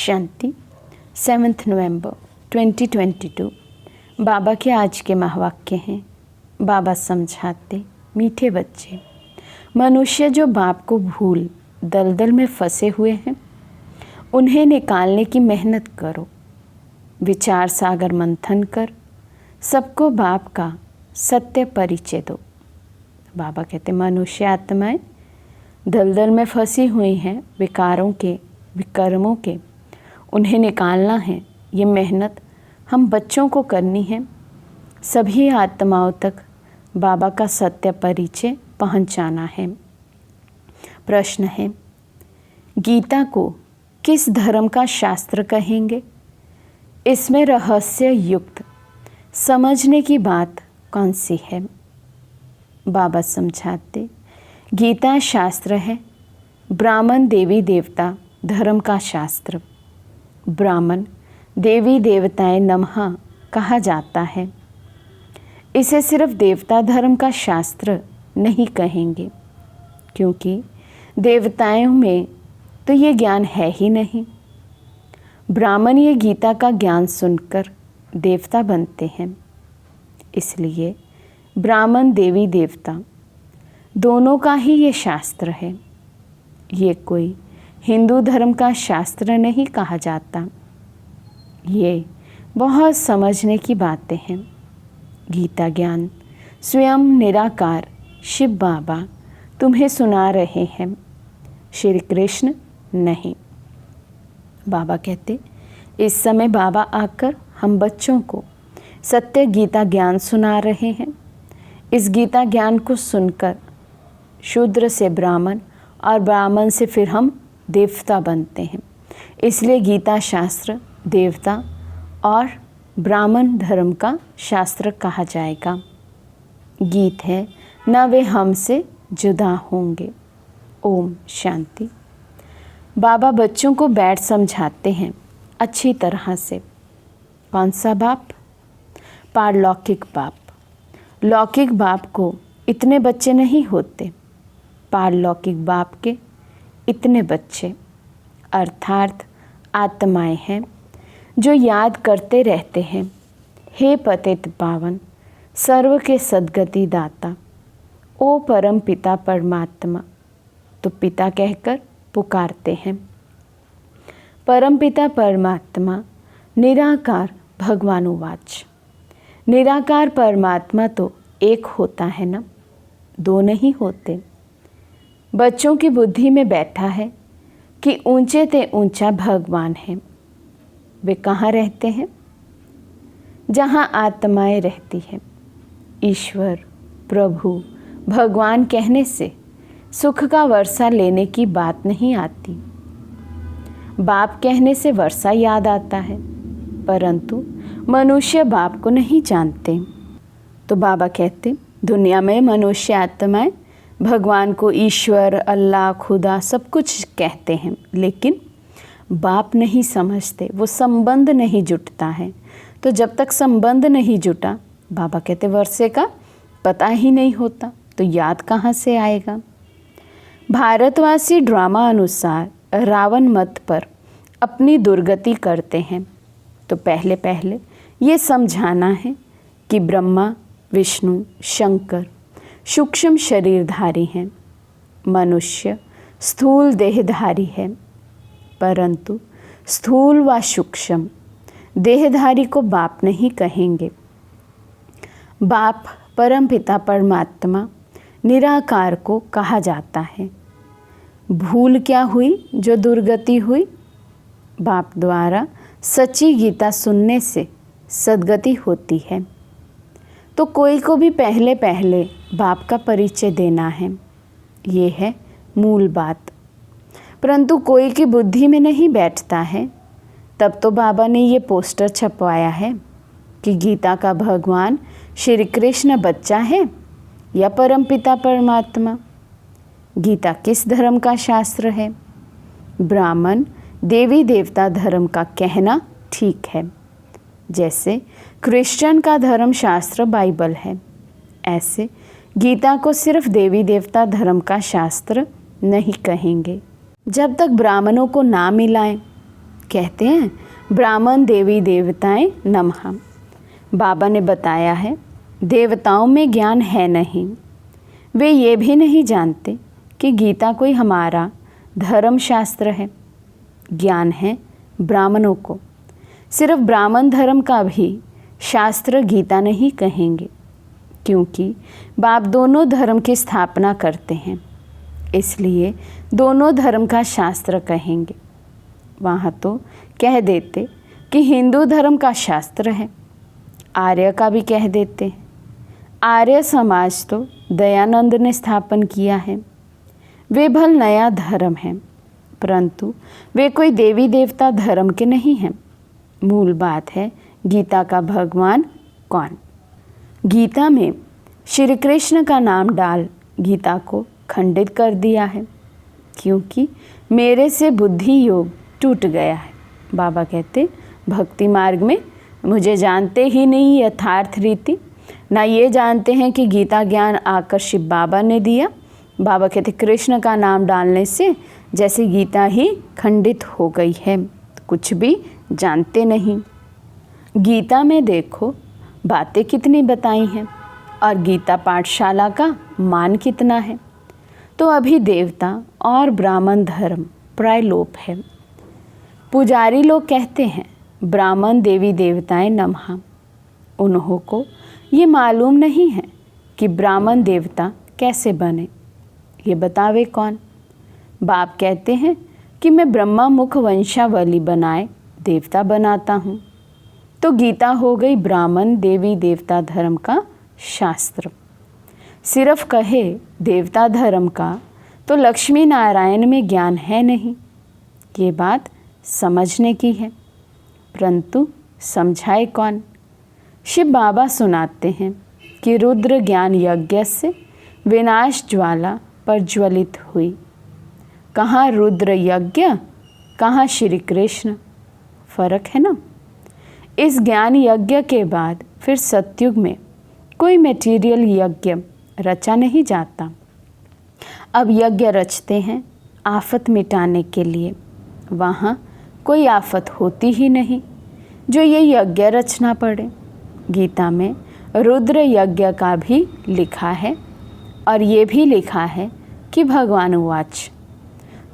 शांति 7 नवंबर 2022। बाबा के आज के महावाक्य हैं। बाबा समझाते, मीठे बच्चे, मनुष्य जो बाप को भूल दलदल में फंसे हुए हैं, उन्हें निकालने की मेहनत करो। विचार सागर मंथन कर सबको बाप का सत्य परिचय दो। बाबा कहते, मनुष्य आत्माएं दलदल में फंसी हुई हैं, विकारों के, विकर्मों के। उन्हें निकालना है, ये मेहनत हम बच्चों को करनी है। सभी आत्माओं तक बाबा का सत्य परिचय पहुंचाना है। प्रश्न है, गीता को किस धर्म का शास्त्र कहेंगे? इसमें रहस्य युक्त समझने की बात कौन सी है? बाबा समझाते, गीता शास्त्र है ब्राह्मण देवी देवता धर्म का शास्त्र। ब्राह्मण देवी देवताएं नमः कहा जाता है। इसे सिर्फ देवता धर्म का शास्त्र नहीं कहेंगे, क्योंकि देवताओं में तो ये ज्ञान है ही नहीं। ब्राह्मण ये गीता का ज्ञान सुनकर देवता बनते हैं। इसलिए ब्राह्मण देवी देवता दोनों का ही ये शास्त्र है। ये कोई हिंदू धर्म का शास्त्र नहीं कहा जाता। ये बहुत समझने की बातें हैं। गीता ज्ञान स्वयं निराकार शिव बाबा तुम्हें सुना रहे हैं, श्री कृष्ण नहीं। बाबा कहते, इस समय बाबा आकर हम बच्चों को सत्य गीता ज्ञान सुना रहे हैं। इस गीता ज्ञान को सुनकर शूद्र से ब्राह्मण और ब्राह्मण से फिर हम देवता बनते हैं। इसलिए गीता शास्त्र देवता और ब्राह्मण धर्म का शास्त्र कहा जाएगा। गीत है, न वे हमसे जुदा होंगे। ओम शांति। बाबा बच्चों को बैठ समझाते हैं अच्छी तरह से। कौन सा बाप? पारलौकिक बाप। लौकिक बाप को इतने बच्चे नहीं होते, पारलौकिक बाप के इतने बच्चे, अर्थात आत्माएं हैं जो याद करते रहते हैं, हे पतित पावन सर्व के सद्गति दाता, ओ परम पिता परमात्मा। तो पिता कहकर पुकारते हैं। परम पिता परमात्मा निराकार भगवानुवाच। निराकार परमात्मा तो एक होता है ना, दो नहीं होते। बच्चों की बुद्धि में बैठा है कि ऊंचे ते ऊंचा भगवान है। वे कहाँ रहते हैं? जहाँ आत्माएं रहती हैं। ईश्वर, प्रभु, भगवान कहने से सुख का वर्षा लेने की बात नहीं आती। बाप कहने से वर्षा याद आता है, परंतु मनुष्य बाप को नहीं जानते। तो बाबा कहते, दुनिया में मनुष्य आत्माएं भगवान को ईश्वर, अल्लाह, खुदा सब कुछ कहते हैं, लेकिन बाप नहीं समझते। वो संबंध नहीं जुटता है। तो जब तक संबंध नहीं जुटा, बाबा कहते वर्षे का पता ही नहीं होता, तो याद कहाँ से आएगा? भारतवासी ड्रामा अनुसार रावण मत पर अपनी दुर्गति करते हैं। तो पहले पहले ये समझाना है कि ब्रह्मा, विष्णु, शंकर सूक्ष्म शरीरधारी हैं, मनुष्य स्थूल देहधारी है। परंतु स्थूल व सूक्ष्म देहधारी को बाप नहीं कहेंगे। बाप परम पिता परमात्मा निराकार को कहा जाता है। भूल क्या हुई जो दुर्गति हुई? बाप द्वारा सच्ची गीता सुनने से सद्गति होती है। तो कोई को भी पहले पहले बाप का परिचय देना है, ये है मूल बात। परंतु कोई की बुद्धि में नहीं बैठता है। तब तो बाबा ने ये पोस्टर छपवाया है कि गीता का भगवान श्री कृष्ण बच्चा है या परमपिता परमात्मा। गीता किस धर्म का शास्त्र है? ब्राह्मण देवी देवता धर्म का कहना ठीक है। जैसे क्रिश्चियन का धर्म शास्त्र बाइबल है, ऐसे गीता को सिर्फ देवी देवता धर्म का शास्त्र नहीं कहेंगे। जब तक ब्राह्मणों को ना मिलाएं, कहते हैं ब्राह्मण देवी देवताएं नमः। बाबा ने बताया है देवताओं में ज्ञान है नहीं। वे ये भी नहीं जानते कि गीता कोई हमारा धर्मशास्त्र है। ज्ञान है ब्राह्मणों को। सिर्फ ब्राह्मण धर्म का भी शास्त्र गीता नहीं कहेंगे, क्योंकि बाप दोनों धर्म की स्थापना करते हैं, इसलिए दोनों धर्म का शास्त्र कहेंगे। वहाँ तो कह देते कि हिंदू धर्म का शास्त्र है, आर्य का भी कह देते हैं। आर्य समाज तो दयानंद ने स्थापन किया है। वे भल नया धर्म है, परंतु वे कोई देवी देवता धर्म के नहीं हैं। मूल बात है गीता का भगवान कौन। गीता में श्री कृष्ण का नाम डाल गीता को खंडित कर दिया है, क्योंकि मेरे से बुद्धि योग टूट गया है। बाबा कहते भक्ति मार्ग में मुझे जानते ही नहीं यथार्थ रीति, ना ये जानते हैं कि गीता ज्ञान आकर शिव बाबा ने दिया। बाबा कहते कृष्ण का नाम डालने से जैसे गीता ही खंडित हो गई है, कुछ भी जानते नहीं। गीता में देखो बातें कितनी बताई हैं और गीता पाठशाला का मान कितना है। तो अभी देवता और ब्राह्मण धर्म प्राय लोप है। पुजारी लोग कहते हैं ब्राह्मण देवी देवताएं नमः। उन्हों को ये मालूम नहीं है कि ब्राह्मण देवता कैसे बने, ये बतावे कौन। बाप कहते हैं कि मैं ब्रह्मा मुख वंशावली बनाए देवता बनाता हूँ। तो गीता हो गई ब्राह्मण देवी देवता धर्म का शास्त्र। सिर्फ कहे देवता धर्म का तो लक्ष्मी नारायण में ज्ञान है नहीं, ये बात समझने की है, परंतु समझाए कौन। शिव बाबा सुनाते हैं कि रुद्र ज्ञान यज्ञ से विनाश ज्वाला प्रज्वलित हुई। कहाँ रुद्र यज्ञ, कहाँ श्री कृष्ण, फर्क है ना। इस ज्ञान यज्ञ के बाद फिर सतयुग में कोई मटेरियल यज्ञ रचा नहीं जाता। अब यज्ञ रचते हैं आफत मिटाने के लिए। वहाँ कोई आफत होती ही नहीं जो ये यज्ञ रचना पड़े। गीता में रुद्र यज्ञ का भी लिखा है और ये भी लिखा है कि भगवान उवाच।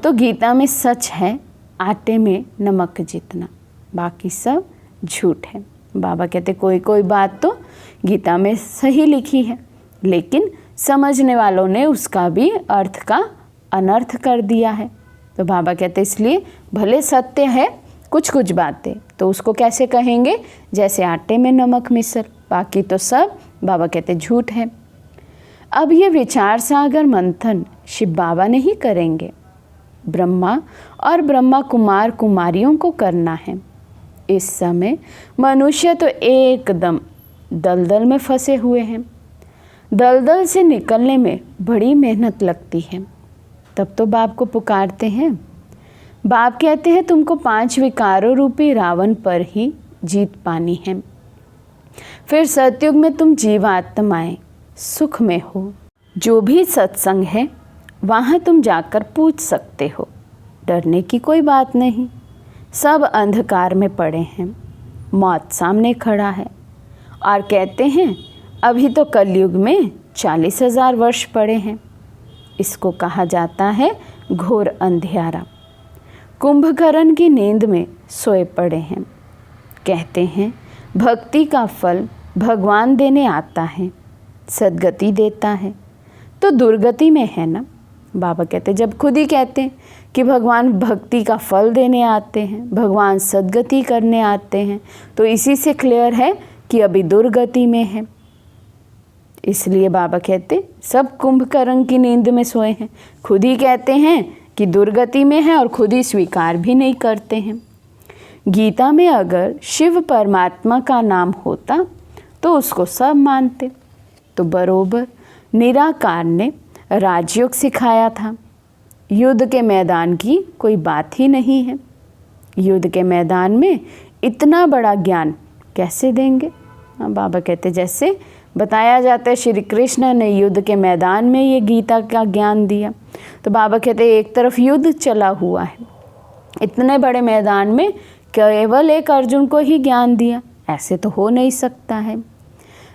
तो गीता में सच है आटे में नमक जितना, बाकी सब झूठ है। बाबा कहते कोई कोई बात तो गीता में सही लिखी है, लेकिन समझने वालों ने उसका भी अर्थ का अनर्थ कर दिया है। तो बाबा कहते इसलिए भले सत्य है कुछ कुछ बातें, तो उसको कैसे कहेंगे जैसे आटे में नमक मिसल, बाकी तो सब बाबा कहते झूठ है। अब ये विचार सागर मंथन शिव बाबा नहीं करेंगे, ब्रह्मा और ब्रह्मा कुमार कुमारियों को करना है। इस समय मनुष्य तो एकदम दलदल में फंसे हुए हैं। दलदल से निकलने में बड़ी मेहनत लगती है, तब तो बाप को पुकारते हैं। बाप कहते हैं तुमको 5 विकारों रूपी रावण पर ही जीत पानी है। फिर सतयुग में तुम जीवात्माएं सुख में हो। जो भी सत्संग है वहाँ तुम जाकर पूछ सकते हो, डरने की कोई बात नहीं। सब अंधकार में पड़े हैं, मौत सामने खड़ा है और कहते हैं अभी तो कलयुग में 40,000 वर्ष पड़े हैं। इसको कहा जाता है घोर अंधियारा। कुंभकर्ण की नींद में सोए पड़े हैं। कहते हैं भक्ति का फल भगवान देने आता है, सद्गति देता है, तो दुर्गति में है ना। बाबा कहते जब खुद ही कहते हैं कि भगवान भक्ति का फल देने आते हैं, भगवान सद्गति करने आते हैं, तो इसी से क्लियर है कि अभी दुर्गति में है। इसलिए बाबा कहते सब कुंभकर्ण की नींद में सोए हैं। खुद ही कहते हैं कि दुर्गति में है और खुद ही स्वीकार भी नहीं करते हैं। गीता में अगर शिव परमात्मा का नाम होता तो उसको सब मानते। तो बरोबर निराकार ने राजयोग सिखाया था। युद्ध के मैदान की कोई बात ही नहीं है। युद्ध के मैदान में इतना बड़ा ज्ञान कैसे देंगे। बाबा कहते जैसे बताया जाता है श्री कृष्ण ने युद्ध के मैदान में ये गीता का ज्ञान दिया। तो बाबा कहते एक तरफ युद्ध चला हुआ है, इतने बड़े मैदान में केवल एक अर्जुन को ही ज्ञान दिया, ऐसे तो हो नहीं सकता है।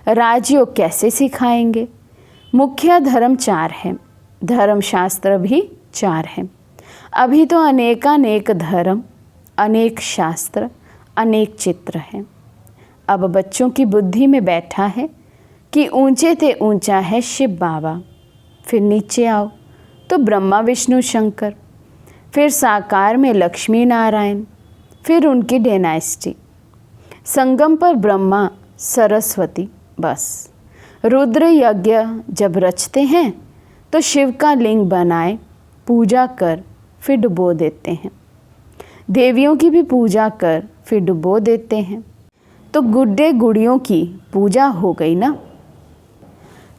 राजयोग कैसे सिखाएंगे? मुख्य धर्म 4 है, धर्मशास्त्र भी 4 है। अभी तो अनेकानेक धर्म, अनेक शास्त्र, अनेक चित्र हैं। अब बच्चों की बुद्धि में बैठा है कि ऊंचे ते ऊंचा है शिव बाबा, फिर नीचे आओ तो ब्रह्मा विष्णु शंकर, फिर साकार में लक्ष्मी नारायण, फिर उनकी डायनेस्टी, संगम पर ब्रह्मा सरस्वती। बस रुद्र यज्ञ जब रचते हैं तो शिव का लिंग बनाए, पूजा कर फिर डुबो देते हैं। देवियों की भी पूजा कर फिर डुबो देते हैं। तो गुड्डे गुड़ियों की पूजा हो गई ना,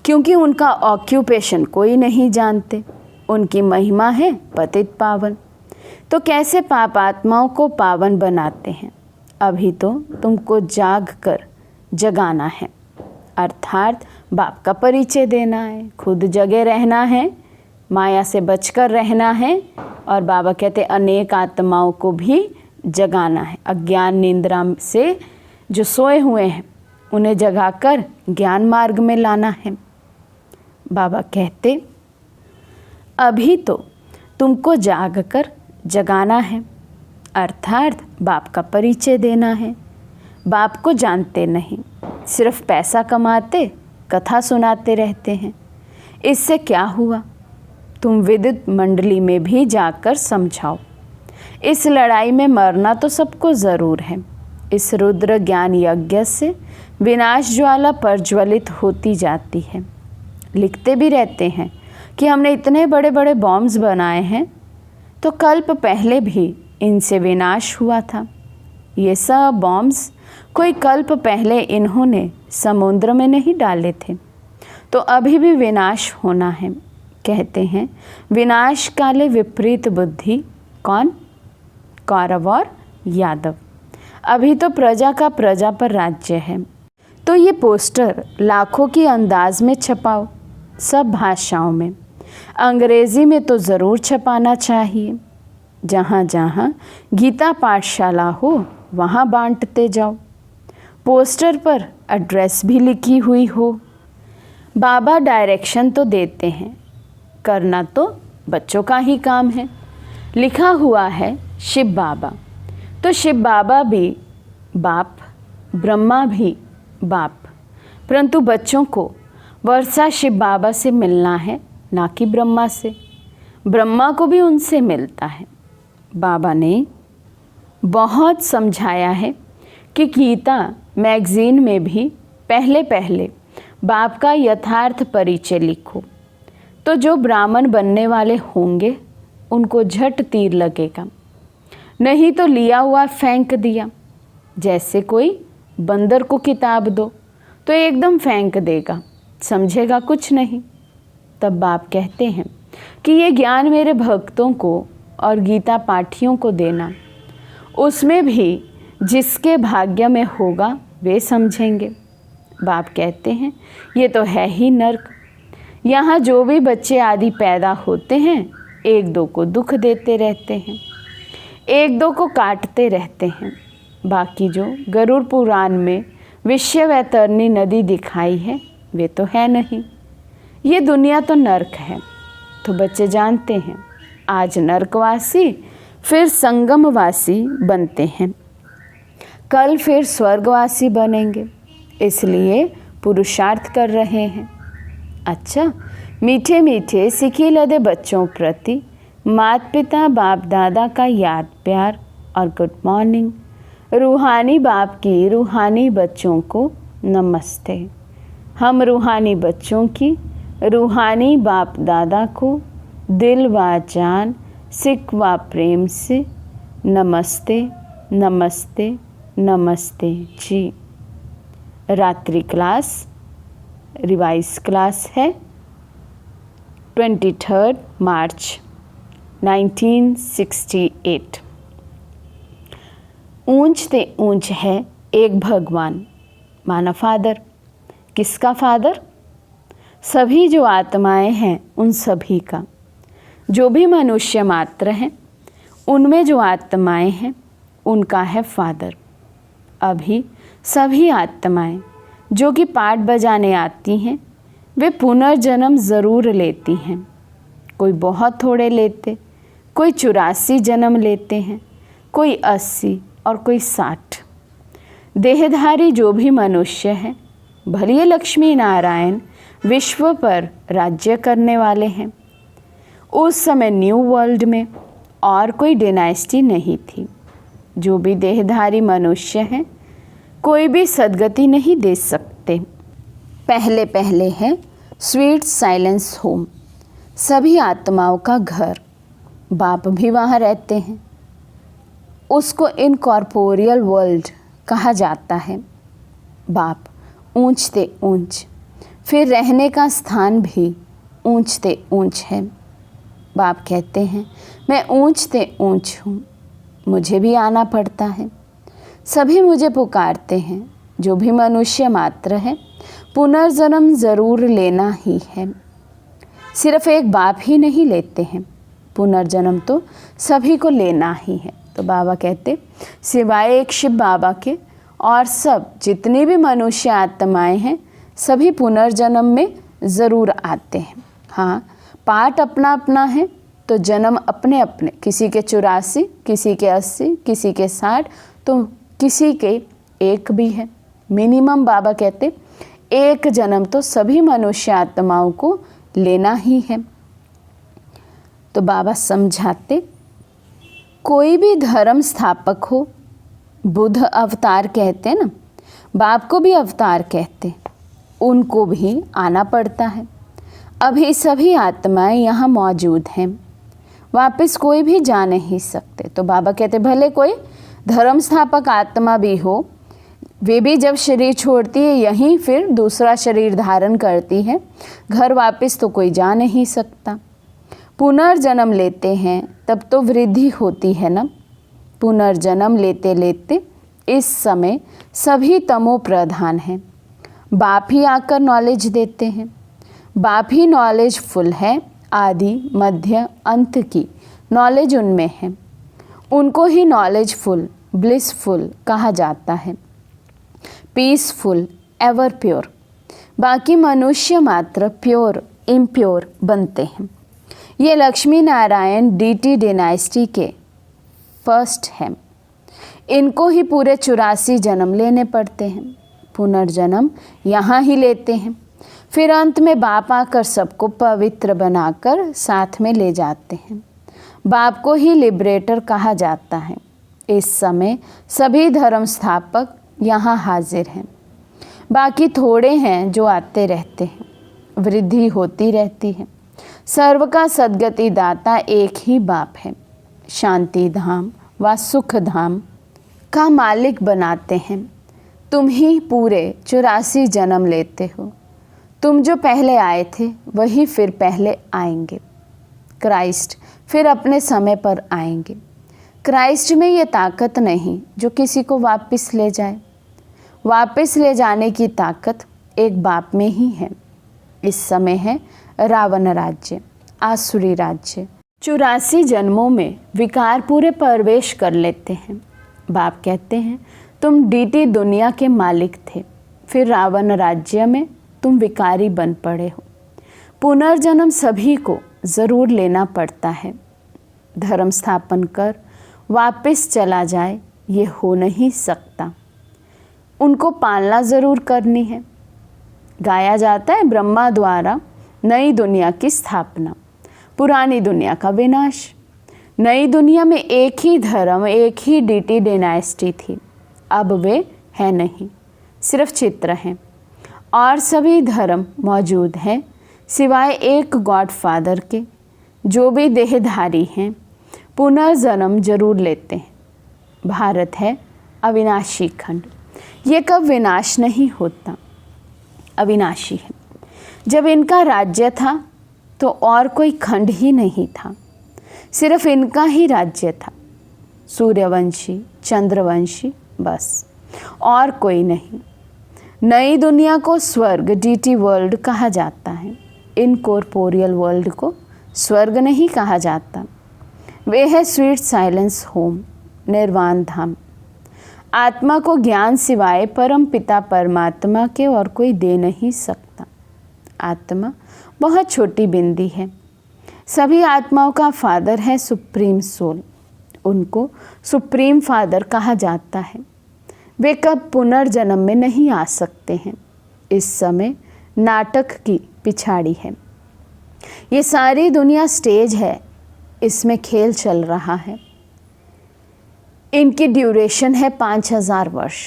क्योंकि उनका ऑक्यूपेशन कोई नहीं जानते। उनकी महिमा है पतित पावन। तो कैसे पाप आत्माओं को पावन बनाते हैं? अभी तो तुमको जाग कर जगाना है, अर्थात बाप का परिचय देना है, खुद जगे रहना है, माया से बचकर रहना है। और बाबा कहते अनेक आत्माओं को भी जगाना है। अज्ञान निंद्रा से जो सोए हुए हैं उन्हें जगाकर ज्ञान मार्ग में लाना है। बाबा कहते अभी तो तुमको जाग कर जगाना है, अर्थात बाप का परिचय देना है। बाप को जानते नहीं, सिर्फ पैसा कमाते, कथा सुनाते रहते हैं। इससे क्या हुआ? तुम विद्युत मंडली में भी जाकर समझाओ। इस लड़ाई में मरना तो सबको ज़रूर है। इस रुद्र ज्ञान यज्ञ से विनाश ज्वाला प्रज्वलित होती जाती है। लिखते भी रहते हैं कि हमने इतने बड़े बड़े बॉम्ब्स बनाए हैं, तो कल्प पहले भी इनसे विनाश हुआ था। ये सब बॉम्ब्स कोई कल्प पहले इन्होंने समुद्र में नहीं डाले थे, तो अभी भी विनाश होना है। कहते हैं विनाश काले विपरीत बुद्धि। कौन? कौरव और यादव। अभी तो प्रजा का प्रजा पर राज्य है। तो ये पोस्टर लाखों की अंदाज में छपाओ, सब भाषाओं में। अंग्रेज़ी में तो ज़रूर छपाना चाहिए। जहाँ जहाँ गीता पाठशाला हो वहाँ बांटते जाओ। पोस्टर पर एड्रेस भी लिखी हुई हो। बाबा डायरेक्शन तो देते हैं, करना तो बच्चों का ही काम है। लिखा हुआ है शिव बाबा, तो शिव बाबा भी बाप, ब्रह्मा भी बाप, परंतु बच्चों को वर्षा शिव बाबा से मिलना है, ना कि ब्रह्मा से। ब्रह्मा को भी उनसे मिलता है। बाबा ने बहुत समझाया है कि गीता मैगज़ीन में भी पहले पहले बाप का यथार्थ परिचय लिखो, तो जो ब्राह्मण बनने वाले होंगे उनको झट तीर लगेगा। नहीं तो लिया हुआ फेंक दिया। जैसे कोई बंदर को किताब दो तो एकदम फेंक देगा, समझेगा कुछ नहीं। तब बाप कहते हैं कि ये ज्ञान मेरे भक्तों को और गीता पाठियों को देना, उसमें भी जिसके भाग्य में होगा वे समझेंगे। बाप कहते हैं ये तो है ही नर्क। यहाँ जो भी बच्चे आदि पैदा होते हैं, एक दो को दुख देते रहते हैं, एक दो को काटते रहते हैं। बाकी जो गरुड़ पुराण में विश्व वैतरणी नदी दिखाई है वे तो है नहीं। ये दुनिया तो नर्क है। तो बच्चे जानते हैं आज नर्कवासी फिर संगमवासी बनते हैं, कल फिर स्वर्गवासी बनेंगे, इसलिए पुरुषार्थ कर रहे हैं। अच्छा, मीठे मीठे सिखी लदे बच्चों प्रति माता पिता बाप दादा का याद प्यार और गुड मॉर्निंग। रूहानी बाप की रूहानी बच्चों को नमस्ते। हम रूहानी बच्चों की रूहानी बाप दादा को दिल व जान सिक व प्रेम से नमस्ते नमस्ते नमस्ते जी। रात्रि क्लास रिवाइज क्लास है 23 मार्च 1968। ऊंच ते ऊंच है एक भगवान, माना फादर। किसका फादर? सभी जो आत्माएं हैं उन सभी का। जो भी मनुष्य मात्र हैं उनमें जो आत्माएं हैं उनका है फादर। अभी सभी आत्माएं जो कि पाठ बजाने आती हैं वे पुनर्जन्म ज़रूर लेती हैं। कोई बहुत थोड़े लेते, कोई 84 जन्म लेते हैं, कोई 80 और कोई 60। देहधारी जो भी मनुष्य हैं, भले ये लक्ष्मी नारायण विश्व पर राज्य करने वाले हैं। उस समय न्यू वर्ल्ड में और कोई डायनेस्टी नहीं थी। जो भी देहधारी मनुष्य हैं कोई भी सदगति नहीं दे सकते। पहले पहले है स्वीट साइलेंस होम, सभी आत्माओं का घर। बाप भी वहाँ रहते हैं। उसको इनकॉर्पोरियल वर्ल्ड कहा जाता है। बाप ऊंचते ऊंच, फिर रहने का स्थान भी ऊंचते ऊंच है। बाप कहते हैं मैं ऊंचते ऊंच हूँ, मुझे भी आना पड़ता है। सभी मुझे पुकारते हैं। जो भी मनुष्य मात्र है पुनर्जन्म ज़रूर लेना ही है। सिर्फ एक बाप ही नहीं लेते हैं, पुनर्जन्म तो सभी को लेना ही है। तो बाबा कहते सिवाय एक शिव बाबा के और सब जितनी भी मनुष्य आत्माएं हैं सभी पुनर्जन्म में ज़रूर आते हैं। हाँ, पाठ अपना अपना है तो जन्म अपने अपने, किसी के 84, किसी के 80, किसी के 60, तो किसी के एक भी है। मिनिमम बाबा कहते एक जन्म तो सभी मनुष्य आत्माओं को लेना ही है। तो बाबा समझाते कोई भी धर्म स्थापक हो, बुद्ध अवतार कहते हैं ना, बाप को भी अवतार कहते, उनको भी आना पड़ता है। अभी सभी आत्माएं यहाँ मौजूद हैं, वापस कोई भी जा नहीं सकते। तो बाबा कहते भले कोई धर्म स्थापक आत्मा भी हो, वे भी जब शरीर छोड़ती है यहीं फिर दूसरा शरीर धारण करती है, घर वापस तो कोई जा नहीं सकता। पुनर्जन्म लेते हैं तब तो वृद्धि होती है ना। पुनर्जन्म लेते लेते इस समय सभी तमो प्रधान हैं। बाप ही आकर नॉलेज देते हैं। बाप ही नॉलेज फुल है, आदि मध्य अंत की नॉलेज उनमें है। उनको ही नॉलेज फुल, ब्लिसफुल कहा जाता है, पीसफुल, एवर प्योर। बाकी मनुष्य मात्र प्योर इम्प्योर बनते हैं। ये लक्ष्मी नारायण डीटी डायनेस्टी के फर्स्ट हैं। इनको ही पूरे 84 जन्म लेने पड़ते हैं। पुनर्जन्म यहाँ ही लेते हैं। फिर अंत में बाप आकर सबको पवित्र बनाकर साथ में ले जाते हैं। बाप को ही लिबरेटर कहा जाता है। इस समय सभी धर्म स्थापक यहाँ हाजिर हैं। बाकी थोड़े हैं जो आते रहते हैं, वृद्धि होती रहती है। सर्व का सद्गति दाता एक ही बाप है। शांति धाम व सुख धाम का मालिक बनाते हैं। तुम ही पूरे 84 जन्म लेते हो। तुम जो पहले आए थे वही फिर पहले आएंगे। क्राइस्ट फिर अपने समय पर आएंगे। क्राइस्ट में ये ताकत नहीं जो किसी को वापस ले जाए। वापस ले जाने की ताकत एक बाप में ही है। इस समय है रावण राज्य, आसुरी राज्य। 84 जन्मों में विकार पूरे प्रवेश कर लेते हैं। बाप कहते हैं तुम डीटी दुनिया के मालिक थे, फिर रावण राज्य में तुम विकारी बन पड़े हो। पुनर्जन्म सभी को ज़रूर लेना पड़ता है। धर्म स्थापन कर वापस चला जाए ये हो नहीं सकता। उनको पालना ज़रूर करनी है। गाया जाता है ब्रह्मा द्वारा नई दुनिया की स्थापना, पुरानी दुनिया का विनाश। नई दुनिया में एक ही धर्म, एक ही डीटी डायनेस्टी थी। अब वे हैं नहीं, सिर्फ चित्र हैं और सभी धर्म मौजूद हैं सिवाय एक गॉड फादर के। जो भी देहधारी हैं पुनर्जन्म जरूर लेते हैं। भारत है अविनाशी खंड। ये कब विनाश नहीं होता, अविनाशी है। जब इनका राज्य था तो और कोई खंड ही नहीं था, सिर्फ इनका ही राज्य था। सूर्यवंशी, चंद्रवंशी, बस और कोई नहीं। नई दुनिया को स्वर्ग डीटी वर्ल्ड कहा जाता है। इनकॉर्पोरियल वर्ल्ड को स्वर्ग नहीं कहा जाता। वे है स्वीट साइलेंस होम, निर्वाण धाम। आत्मा को ज्ञान सिवाय परम पिता परमात्मा के और कोई दे नहीं सकता। आत्मा बहुत छोटी बिंदी है। सभी आत्माओं का फादर है सुप्रीम सोल। उनको सुप्रीम फादर कहा जाता है। वे कब पुनर्जन्म में नहीं आ सकते हैं। इस समय नाटक की पिछाड़ी है। ये सारी दुनिया स्टेज है, इसमें खेल चल रहा है। इनकी ड्यूरेशन है 5000 वर्ष।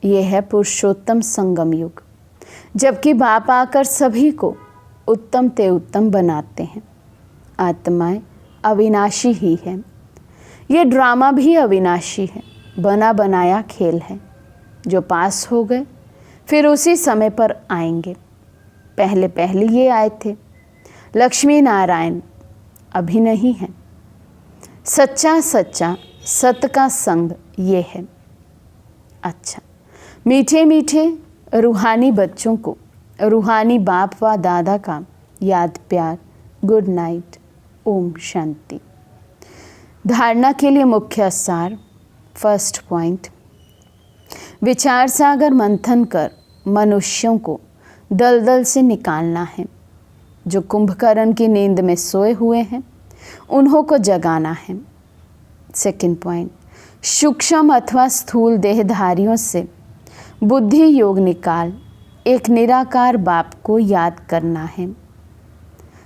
ये है पुरुषोत्तम संगम युग, जबकि बाप आकर सभी को उत्तम ते उत्तम बनाते हैं। आत्माएं अविनाशी ही है। ये ड्रामा भी अविनाशी है, बना बनाया खेल है। जो पास हो गए फिर उसी समय पर आएंगे। पहले पहले ये आए थे। लक्ष्मी नारायण अभी नहीं है। सच्चा सच्चा सत का संग ये है। अच्छा, मीठे मीठे रूहानी बच्चों को रूहानी बाप व दादा का याद प्यार। Good night. ओम शांति। धारणा के लिए मुख्य सार। फर्स्ट पॉइंट, विचार सागर मंथन कर मनुष्यों को दलदल से निकालना है। जो कुंभकर्ण की नींद में सोए हुए हैं उन्हों को जगाना है। सेकंड पॉइंट, सूक्ष्म अथवा स्थूल देहधारियों से बुद्धि योग निकाल एक निराकार बाप को याद करना है।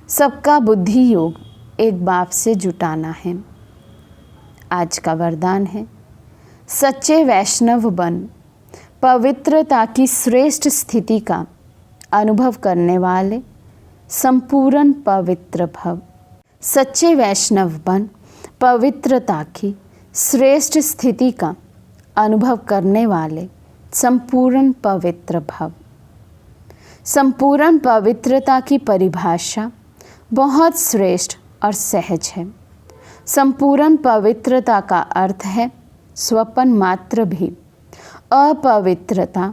सबका बुद्धि योग एक बाप से जुटाना है। आज का वरदान है, सच्चे वैष्णव बन पवित्रता की श्रेष्ठ स्थिति का अनुभव करने वाले संपूर्ण पवित्र भव। सच्चे वैष्णव बन पवित्रता की श्रेष्ठ स्थिति का अनुभव करने वाले संपूर्ण पवित्र भव। संपूर्ण पवित्रता की परिभाषा बहुत श्रेष्ठ और सहज है। संपूर्ण पवित्रता का अर्थ है स्वपन मात्र भी अपवित्रता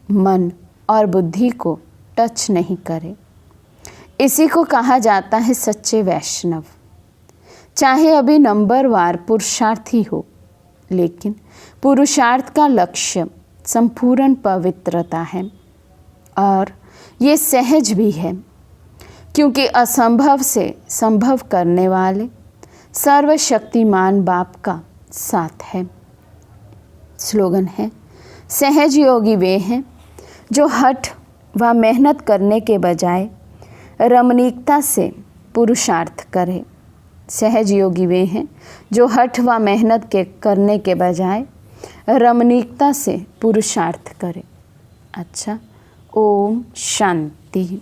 मन और बुद्धि को टच नहीं करे। इसी को कहा जाता है सच्चे वैष्णव। चाहे अभी नंबरवार पुरुषार्थी हो, लेकिन पुरुषार्थ का लक्ष्य संपूर्ण पवित्रता है और ये सहज भी है, क्योंकि असंभव से संभव करने वाले सर्वशक्तिमान बाप का साथ है। स्लोगन है, सहज योगी वे हैं जो हठ व मेहनत करने के बजाय रमणीकता से पुरुषार्थ करें। सहज योगी वे हैं जो हठ व मेहनत करने के बजाय रमणीकता से पुरुषार्थ करें। अच्छा, ओम शांति।